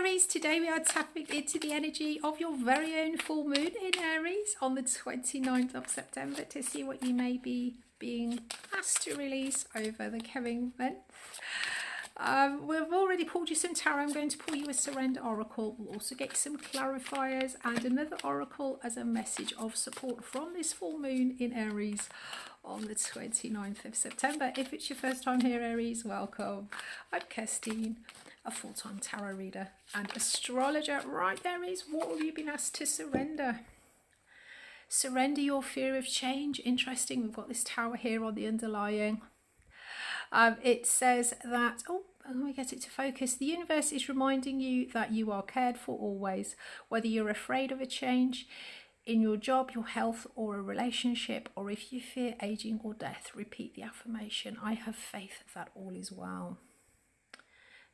Aries, today we are tapping into the energy of your very own full moon in Aries on the 29th of September to see what you may be being asked to release over the coming month. We've already pulled you some tarot. I'm going to pull you a surrender oracle. We'll also get some clarifiers and another oracle as a message of support from this full moon in Aries on the 29th of September. If it's your first time here, Aries, welcome. I'm Kirstine, a full-time tarot reader and astrologer. Right, Aries, what have you been asked to surrender? Surrender your fear of change. Interesting, we've got this tower here on the underlying. It says that, let me get it to focus. The universe is reminding you that you are cared for always, whether you're afraid of a change in your job, your health, or a relationship, or if you fear aging or death. Repeat the affirmation: I have faith that all is well.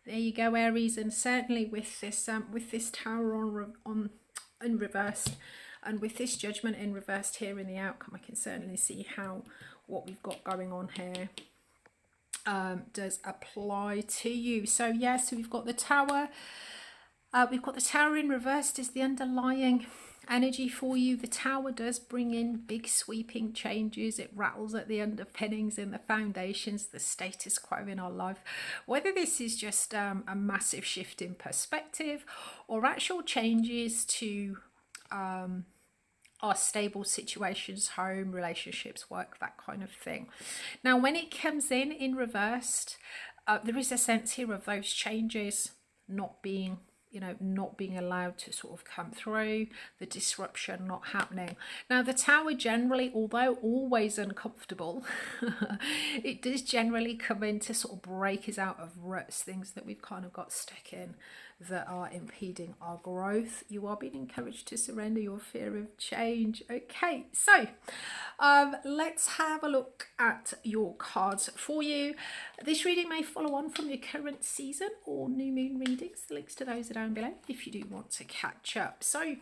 There you go, Aries, and certainly with this tower on in reversed, and with this judgment in reversed here in the outcome, I can certainly see how what we've got going on here does apply to you. So yeah, so we've got the tower. We've got the tower in reversed as the underlying energy for you. The tower does bring in big sweeping changes. It rattles at the underpinnings and the foundations, the status quo in our life. Whether this is just a massive shift in perspective or actual changes to our stable situations, home, relationships, work, that kind of thing. Now, when it comes in reversed, there is a sense here of those changes not being allowed to sort of come through, the disruption not happening. Now, the tower generally, although always uncomfortable, it does generally come in to sort of break us out of ruts, things that we've kind of got stuck in that are impeding our growth. You are being encouraged to surrender your fear of change. Okay, so let's have a look at your cards for you. This reading may follow on from your current season or new moon readings. The links to those are down below if you do want to catch up. So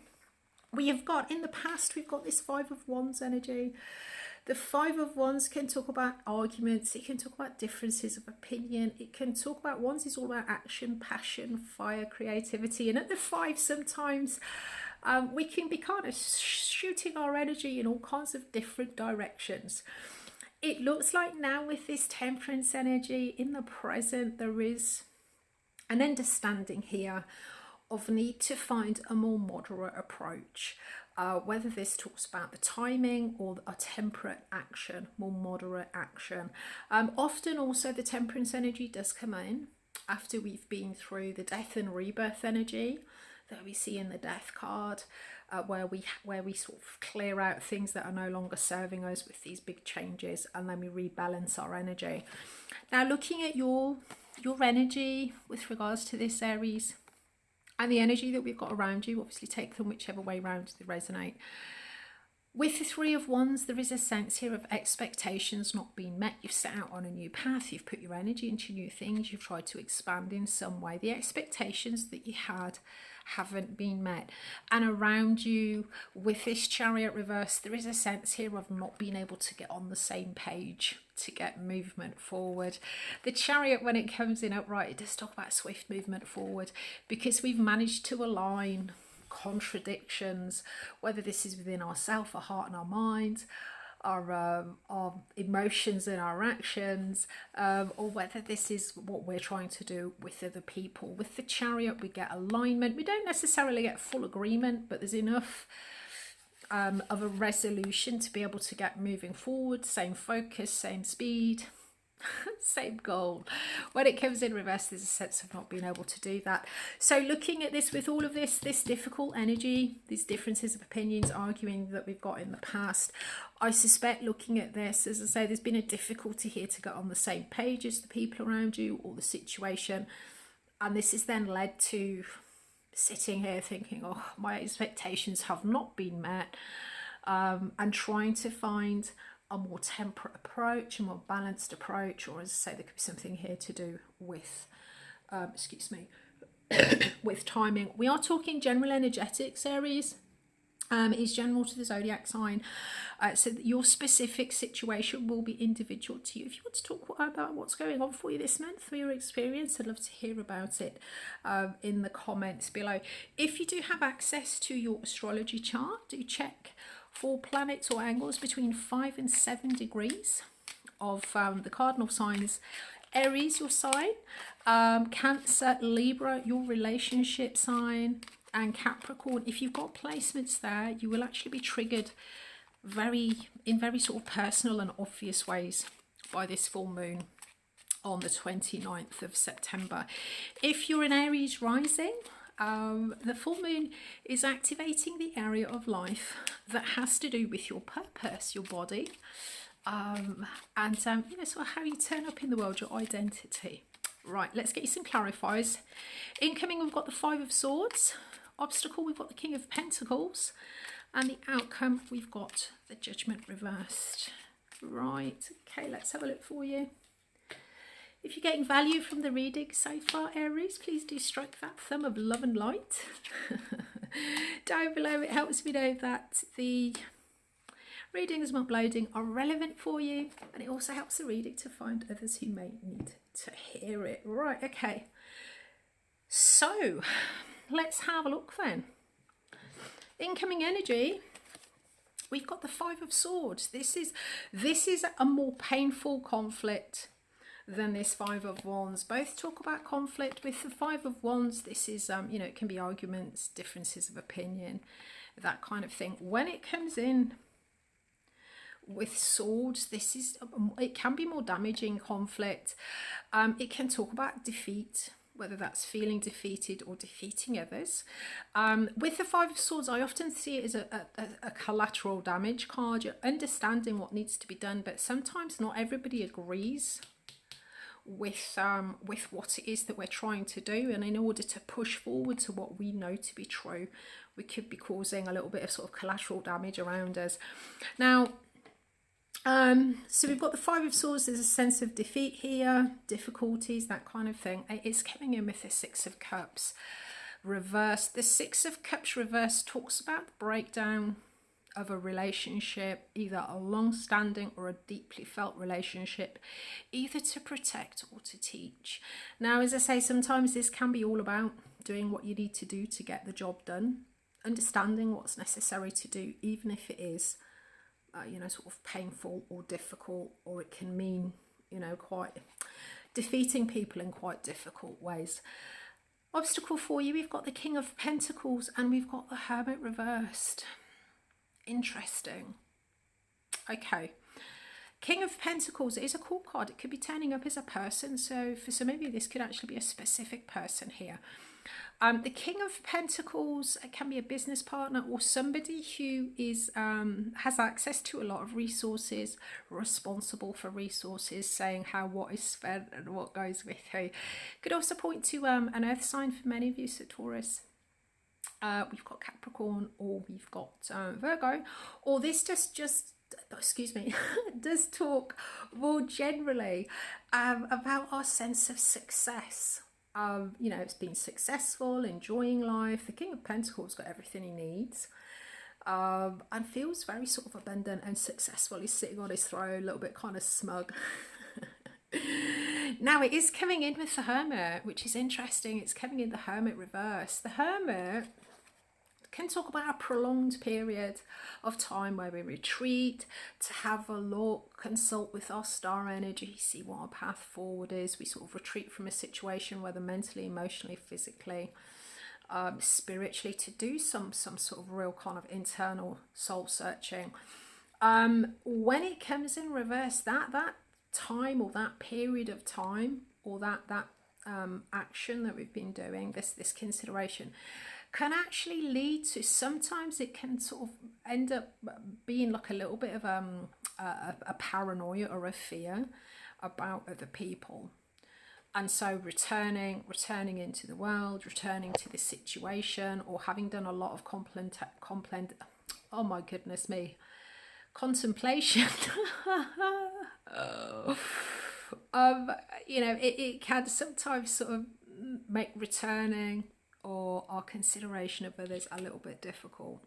we have got, in the past, we've got this Five of Wands energy. The Five of Wands can talk about arguments, it can talk about differences of opinion, it can talk about, Wands is all about action, passion, fire, creativity, and at the Five sometimes we can be kind of shooting our energy in all kinds of different directions. It looks like now with this Temperance energy in the present, there is an understanding here of need to find a more moderate approach. Whether this talks about the timing or a temperate action, more moderate action. Often also the Temperance energy does come in after we've been through the death and rebirth energy that we see in the Death card, where we sort of clear out things that are no longer serving us with these big changes, and then we rebalance our energy. Now, looking at your energy with regards to this, Aries, and the energy that we've got around you, obviously take them whichever way round they resonate. With the Three of Wands, there is a sense here of expectations not being met. You've set out on a new path, you've put your energy into new things, you've tried to expand in some way. The expectations that you had haven't been met. And around you, with this Chariot reverse, there is a sense here of not being able to get on the same page to get movement forward. The Chariot, when it comes in upright, it does talk about swift movement forward, because we've managed to align contradictions, whether this is within ourself, our heart and our mind, our emotions and our actions, or whether this is what we're trying to do with other people. With the Chariot, we get alignment. We don't necessarily get full agreement, but there's enough of a resolution to be able to get moving forward. Same focus, same speed, same goal. When it comes in reverse, there's a sense of not being able to do that. So looking at this, with all of this difficult energy, these differences of opinions, arguing that we've got in the past, I suspect looking at this, as I say, there's been a difficulty here to get on the same page as the people around you or the situation, and this has then led to sitting here thinking, oh, my expectations have not been met, and trying to find a more temperate approach, a more balanced approach, or as I say, there could be something here to do with, with timing. We are talking general energetics, Aries. is general to the zodiac sign, so that your specific situation will be individual to you. If you want to talk about what's going on for you this month, for your experience, I'd love to hear about it in the comments below. If you do have access to your astrology chart, do check for planets or angles between 5 and 7 degrees of the cardinal signs. Aries, your sign, Cancer, Libra, your relationship sign, and Capricorn. If you've got placements there, you will actually be triggered in very sort of personal and obvious ways by this full moon on the 29th of September. If you're an Aries rising, the full moon is activating the area of life that has to do with your purpose, your body, and you know, sort of how you turn up in the world, your identity. Right, let's get you some clarifiers. Incoming, we've got the 5 of Swords. Obstacle, we've got the King of Pentacles, and the outcome, we've got the Judgment reversed. Right, okay, let's have a look for you. If you're getting value from the reading so far, Aries, please do strike that thumb of love and light down below. It helps me know that the readings I'm uploading are relevant for you, and it also helps the reading to find others who may need to hear it. Right, okay, so let's have a look then. Incoming energy, we've got the 5 of Swords. This is a more painful conflict than this 5 of Wands. Both talk about conflict. With the 5 of Wands, this is you know, it can be arguments, differences of opinion, that kind of thing. When it comes in with Swords, it can be more damaging conflict. It can talk about defeat, whether that's feeling defeated or defeating others. With the 5 of Swords, I often see it as a collateral damage card. You're understanding what needs to be done, but sometimes not everybody agrees with what it is that we're trying to do, and in order to push forward to what we know to be true, we could be causing a little bit of sort of collateral damage around us. Now, so we've got the 5 of Swords. There's a sense of defeat here, difficulties, that kind of thing. It's coming in with the 6 of Cups reversed. The 6 of Cups reversed talks about the breakdown of a relationship, either a long-standing or a deeply felt relationship, either to protect or to teach. Now, as I say, sometimes this can be all about doing what you need to do to get the job done, understanding what's necessary to do, even if it is you know, sort of painful or difficult, or it can mean, you know, quite defeating people in quite difficult ways. Obstacle for you, we've got the King of Pentacles and we've got the Hermit reversed. Interesting. Okay. King of Pentacles is a court card. It could be turning up as a person. So for some of you, this could actually be a specific person here. The King of Pentacles can be a business partner or somebody who is has access to a lot of resources, responsible for resources, saying how what is spent and what goes with who. Could also point to an earth sign for many of you, so Taurus. We've got Capricorn, or we've got Virgo, or this just excuse me, does talk more generally about our sense of success. You know, it's been successful, enjoying life. The King of Pentacles got everything he needs, and feels very sort of abundant and successful. He's sitting on his throne, a little bit kind of smug. Now it is coming in with the Hermit, which is interesting. It's coming in the Hermit reverse. The Hermit can talk about a prolonged period of time where we retreat to have a look, consult with our star energy, see what our path forward is. We sort of retreat from a situation, whether mentally, emotionally, physically, spiritually, to do some sort of real kind of internal soul searching. When it comes in reverse, that time, or that period of time, or that action that we've been doing, this consideration, can actually lead to, sometimes it can sort of end up being like a little bit of a paranoia or a fear about other people. And so returning into the world, returning to the situation, or having done a lot of oh my goodness me, contemplation. You know, it can sometimes sort of make returning or our consideration of others a little bit difficult.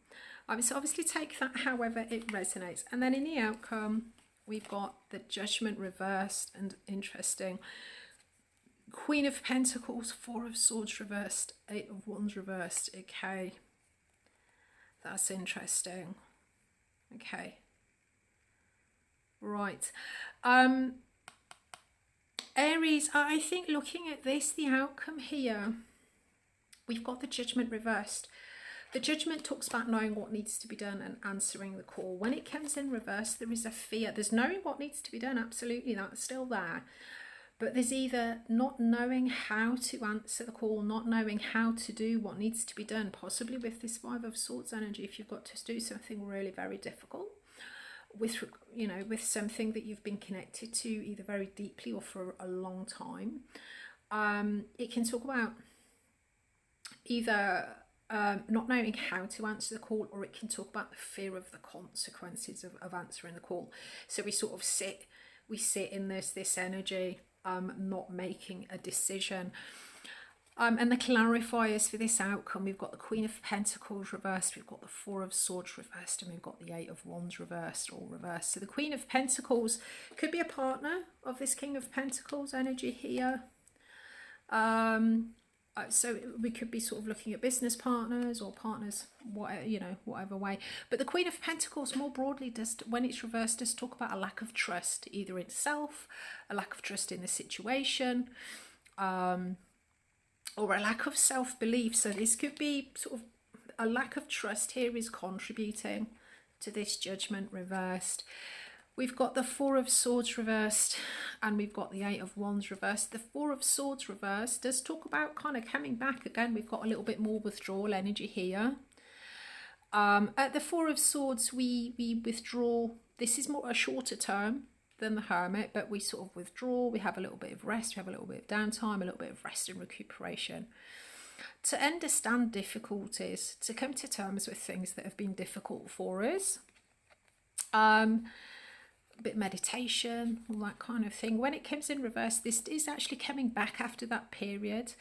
So obviously take that however it resonates. And then in the outcome, we've got the Judgment reversed, and interesting. Queen of Pentacles, Four of Swords reversed, Eight of Wands reversed. Okay, that's interesting. Okay, right. Aries, I think looking at this, the outcome here, we've got the Judgment reversed. The Judgment talks about knowing what needs to be done and answering the call. When it comes in reverse, there is a fear. There's knowing what needs to be done, absolutely, that's still there. But there's either not knowing how to answer the call, not knowing how to do what needs to be done, possibly with this Five of Swords energy, if you've got to do something really very difficult, with, you know, with something that you've been connected to either very deeply or for a long time. It can talk about either not knowing how to answer the call, or it can talk about the fear of the consequences of answering the call. So we sort of sit in this energy, not making a decision. And the clarifiers for this outcome, we've got the Queen of Pentacles reversed, we've got the Four of Swords reversed, and we've got the Eight of Wands reversed, all reversed. So the Queen of Pentacles could be a partner of this King of Pentacles energy here. So we could be sort of looking at business partners or partners, whatever, you know, whatever way. But the Queen of Pentacles more broadly does, when it's reversed, does talk about a lack of trust, either in self, a lack of trust in the situation, or a lack of self-belief. So this could be sort of a lack of trust here is contributing to this Judgment reversed. We've got the Four of Swords reversed, and we've got the Eight of Wands reversed. The Four of Swords reversed does talk about kind of coming back again. We've got a little bit more withdrawal energy here. At the Four of Swords, we withdraw. This is more a shorter term than the Hermit, but we sort of withdraw. We have a little bit of rest. We have a little bit of downtime, a little bit of rest and recuperation. To understand difficulties, to come to terms with things that have been difficult for us. A bit of meditation, all that kind of thing. When it comes in reverse, this is actually coming back after that period.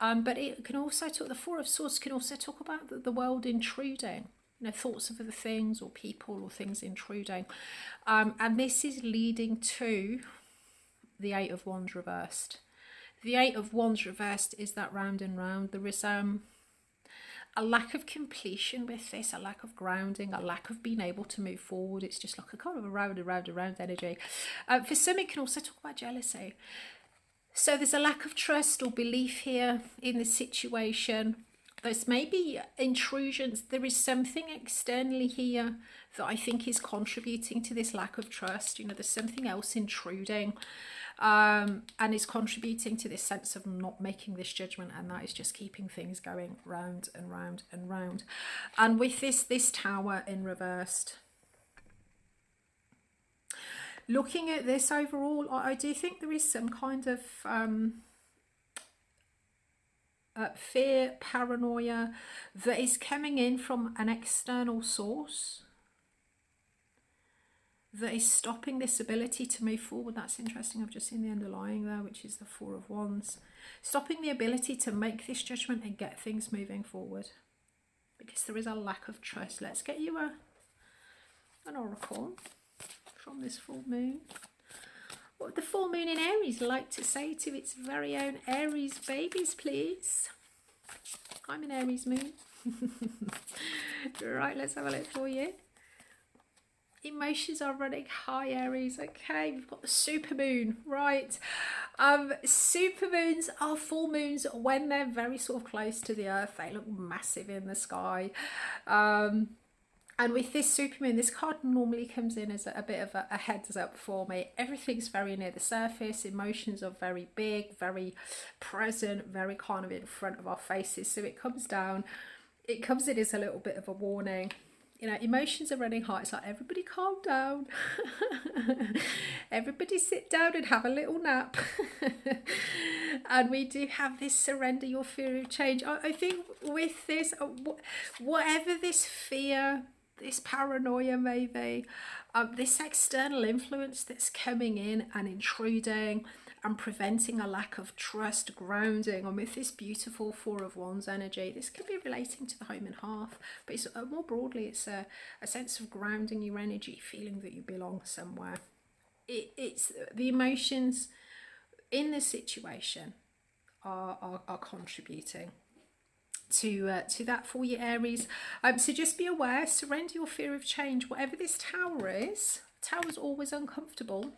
But it can also talk, the Four of Swords can also talk about the world intruding, you know, thoughts of other things or people or things intruding. And this is leading to the Eight of Wands reversed. The Eight of Wands reversed is that round and round. There is a lack of completion with this, a lack of grounding, a lack of being able to move forward. It's just like a kind of a round and round and round energy. For some, it can also talk about jealousy. So there's a lack of trust or belief here in the situation. There's maybe intrusions. There is something externally here that I think is contributing to this lack of trust. You know, there's something else intruding. And it's contributing to this sense of not making this judgment, and that is just keeping things going round and round and round. And with this Tower in reversed, looking at this overall, I do think there is some kind of fear, paranoia that is coming in from an external source that is stopping this ability to move forward. That's interesting. I've just seen the underlying there, which is the Four of Wands. Stopping the ability to make this judgment and get things moving forward, because there is a lack of trust. Let's get you an oracle from this full moon. What would the full moon in Aries like to say to its very own Aries babies, please? I'm an Aries moon. Right, let's have a look for you. Emotions are running high, Aries. Okay, we've got the supermoon, right? Supermoons are full moons when they're very sort of close to the earth. They look massive in the sky. And with this supermoon, this card normally comes in as a bit of a heads up for me. Everything's very near the surface. Emotions are very big, very present, very kind of in front of our faces. So it comes down, it comes in as a little bit of a warning. You know, emotions are running high. It's like, everybody calm down. Everybody sit down and have a little nap. And we do have this surrender your fear of change. I think with this, whatever this fear, this paranoia maybe, this external influence that's coming in and intruding and preventing a lack of trust, grounding. And with this beautiful Four of Wands energy, this could be relating to the home and hearth, but it's more broadly, it's a sense of grounding your energy, feeling that you belong somewhere. It's the emotions in the situation are contributing to that for you, Aries. So just be aware, surrender your fear of change. Whatever this Tower is, Tower's always uncomfortable,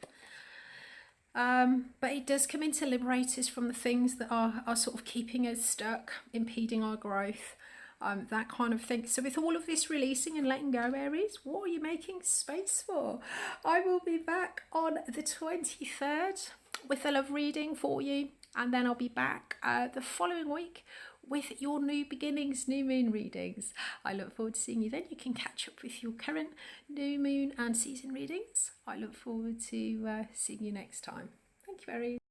but it does come in to liberate us from the things that are sort of keeping us stuck, impeding our growth, that kind of thing. So with all of this releasing and letting go, Aries, what are you making space for? I will be back on the 23rd with a love reading for you, and then I'll be back the following week with your new beginnings, new moon readings. I look forward to seeing you then. You can catch up with your current new moon and season readings. I look forward to seeing you next time. Thank you, Aries.